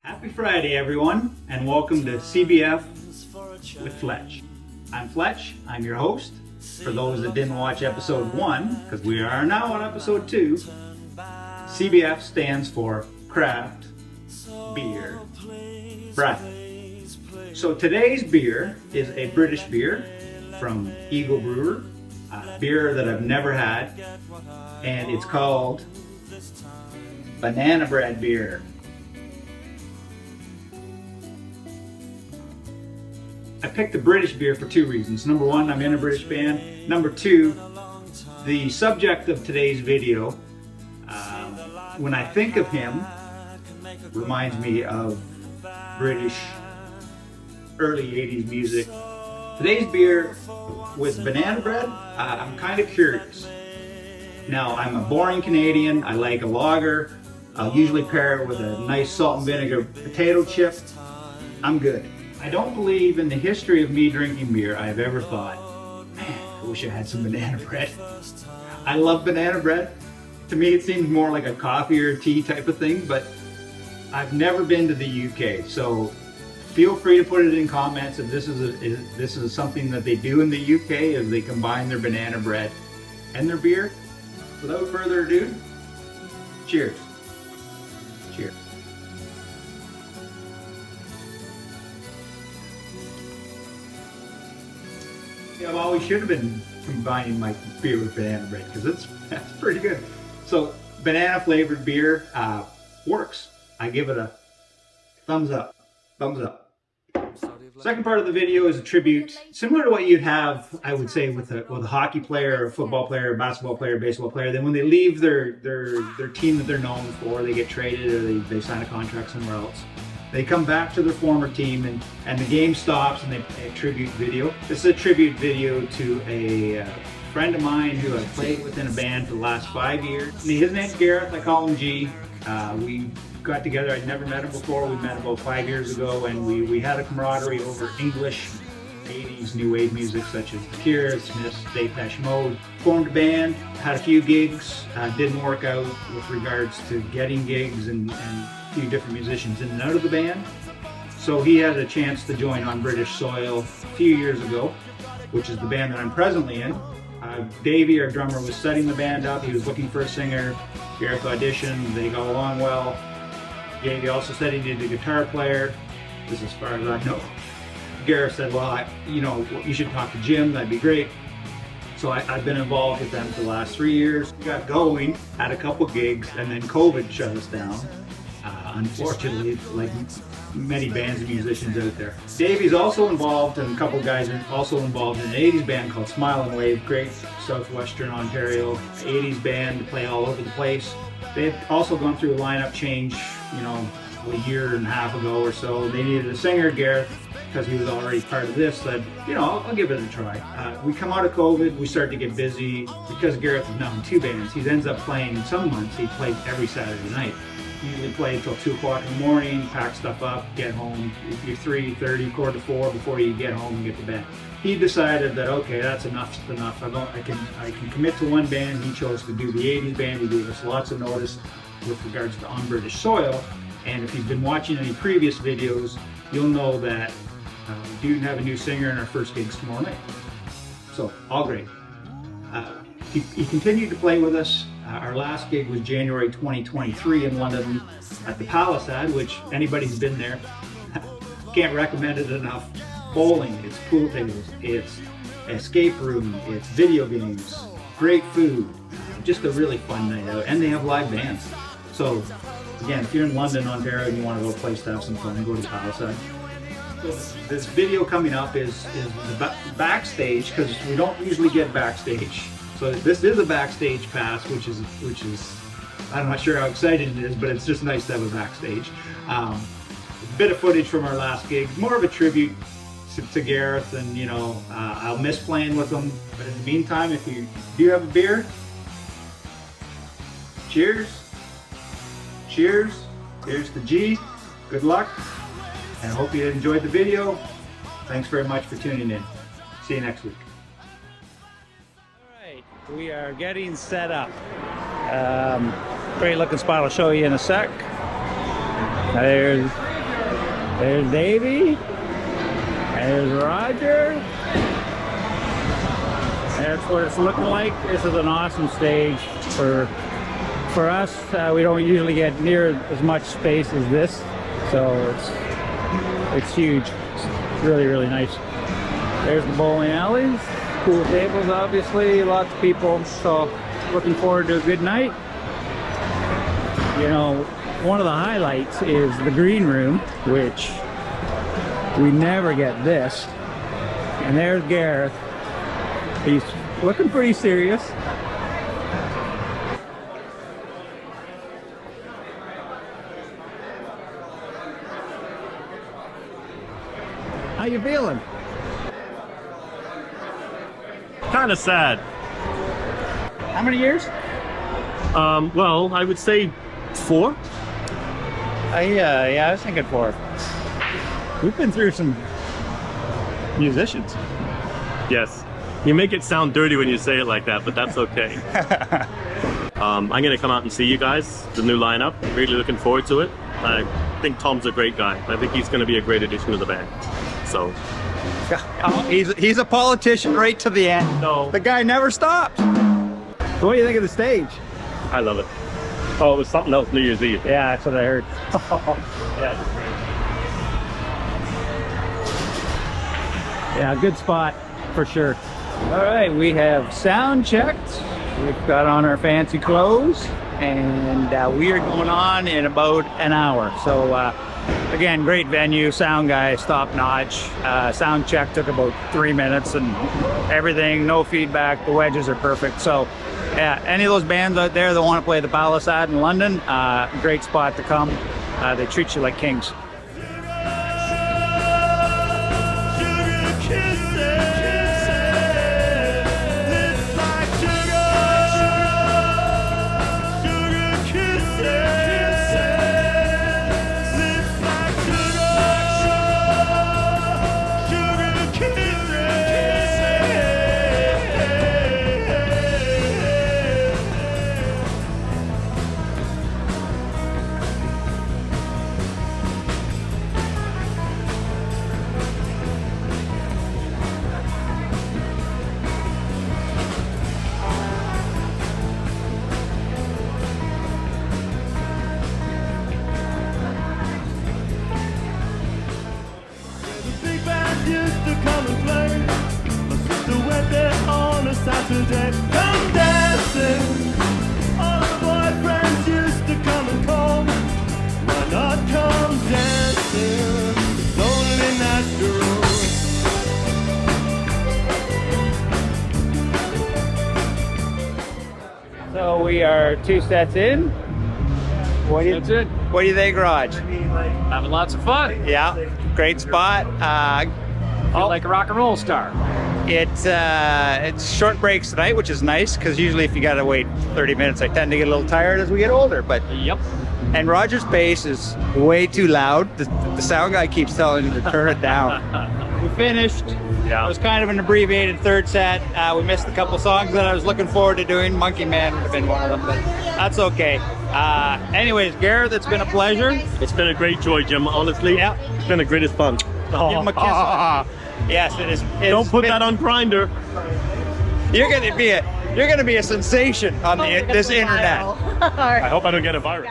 Happy Friday, everyone, and welcome to CBF with Fletch. I'm Fletch, I'm your host. For those that didn't watch episode 1, because we are now on episode 2, CBF stands for Craft Beer Breath. So today's beer is a British beer from Eagle Brewer, a beer that I've never had, and it's called Banana Bread Beer. I picked the British beer for two reasons. Number one, I'm in a British band. Number two, the subject of today's video, when I think of him, reminds me of British early 80s music. Today's beer with banana bread, I'm kind of curious. Now, I'm a boring Canadian. I like a lager. I'll usually pair it with a nice salt and vinegar potato chip. I'm good. I don't believe in the history of me drinking beer I've ever thought, man, I wish I had some banana bread. I love banana bread. To me it seems more like a coffee or tea type of thing, but I've never been to the UK, so feel free to put it in comments if this is something that they do in the UK, as they combine their banana bread and their beer. Without further ado, cheers. Cheers. I always should have been combining my beer with banana bread because that's pretty good. So banana flavored beer works. I give it a thumbs up. Thumbs up. Second part of the video is a tribute, similar to what you'd have, I would say, with a hockey player, a football player, a basketball player, baseball player. Then when they leave their team that they're known for, they get traded or they sign a contract somewhere else. They come back to their former team and the game stops and they play a tribute video. This is a tribute video to a friend of mine who I've played with in a band for the last 5 years. His name's Gareth, I call him G. We got together, I'd never met him before. We met about 5 years ago, and we had a camaraderie over English 80s new wave music such as The Cure, Smiths, Depeche Mode. Formed a band, had a few gigs, didn't work out with regards to getting gigs and a few different musicians in and out of the band. So he had a chance to join on British soil a few years ago, which is the band that I'm presently in. Davey, our drummer, was setting the band up. He was looking for a singer. Gareth auditioned, they got along well. Davey also said he needed a guitar player. This is as far as I know. Gareth said, well, you should talk to Jim, that'd be great. So I've been involved with them for the last 3 years. We got going, had a couple gigs, and then COVID shut us down. Unfortunately, like many bands and musicians out there. Davey's also involved, and a couple guys are also involved in an 80s band called Smile and Wave, great southwestern Ontario 80s band to play all over the place. They've also gone through a lineup change, a year and a half ago or so. They needed a singer. Gareth, because he was already part of this, said, I'll give it a try. We come out of COVID, we start to get busy. Because Gareth is now in 2 bands, he ends up playing, in some months, he plays every Saturday night. Usually play until 2 o'clock in the morning, pack stuff up, get home. You're 3:30, 3:45 before you get home and get to bed. He decided that, okay, that's enough. I can commit to one band. He chose to do the 80s band. He gave us lots of notice with regards to On British Soil. And if you've been watching any previous videos, you'll know that we do have a new singer in our first gigs tomorrow night. So, all great. He continued to play with us. Our last gig was January 2023 in London at the Palasad, which anybody who's been there can't recommend it enough. Bowling, it's pool tables, it's escape room, it's video games, great food, just a really fun night out, and they have live bands. So again, if you're in London, Ontario, and you want to go a place to have some fun, go to Palasad. So this video coming up is the backstage, because we don't usually get backstage. So this is a backstage pass, which is I'm not sure how exciting it is, but it's just nice to have a backstage. A bit of footage from our last gig, more of a tribute to Gareth, and I'll miss playing with him. But in the meantime, if you do have a beer, cheers. Cheers. Here's to G. Good luck, and I hope you enjoyed the video. Thanks very much for tuning in. See you next week. We are getting set up. Great looking spot I'll show you in a sec. There's There's Davey. There's Roger. That's what it's looking like. This is an awesome stage for us. We don't usually get near as much space as this, so it's huge. It's really, really nice. There's the bowling alleys, cool tables, obviously, lots of people. So looking forward to a good night. You know, one of the highlights is the green room, which we never get this. And there's Gareth. He's looking pretty serious. How you feeling? Kind of sad. How many years? Well, I would say 4. Yeah, I was thinking 4. We've been through some musicians. Yes. You make it sound dirty when you say it like that, but that's okay. I'm gonna come out and see you guys, the new lineup. Really looking forward to it. I think Tom's a great guy. I think he's gonna be a great addition to the band. So. Oh, he's a politician right to the end. No. The guy never stops. So what do you think of the stage? I love it. Oh, it was something else New Year's Eve. Yeah, that's what I heard. Yeah. Yeah, good spot for sure. All right, we have sound checked. We've got on our fancy clothes, and we are going on in about an hour. So again, great venue, sound guys, top notch. Sound check took about 3 minutes, and everything, no feedback. The wedges are perfect. So yeah, any of those bands out there that want to play the Palasad in London, great spot to come. They treat you like kings. Saturday, come dancing. All the boyfriends used to come and call. Why not come dancing? It's only natural. So we are 2 sets in. That's it. What do you think, Raj? Having lots of fun. Yeah, great spot. Feel like a rock and roll star. It's short breaks tonight, which is nice because usually if you gotta wait 30 minutes, I tend to get a little tired as we get older. But Yep. and Roger's bass is way too loud. The sound guy keeps telling him to turn it down. We finished. Yeah. It was kind of an abbreviated third set. We missed a couple songs that I was looking forward to doing. Monkey Man would have been one of them, but that's okay. Anyways, Gareth, it's been a pleasure. It's been a great joy, Jim. Honestly, Yeah. It's been the greatest fun. Give him a kiss. Yes, it is. Don't put that on Grindr. You're gonna be a sensation on this internet. I hope I don't get a virus.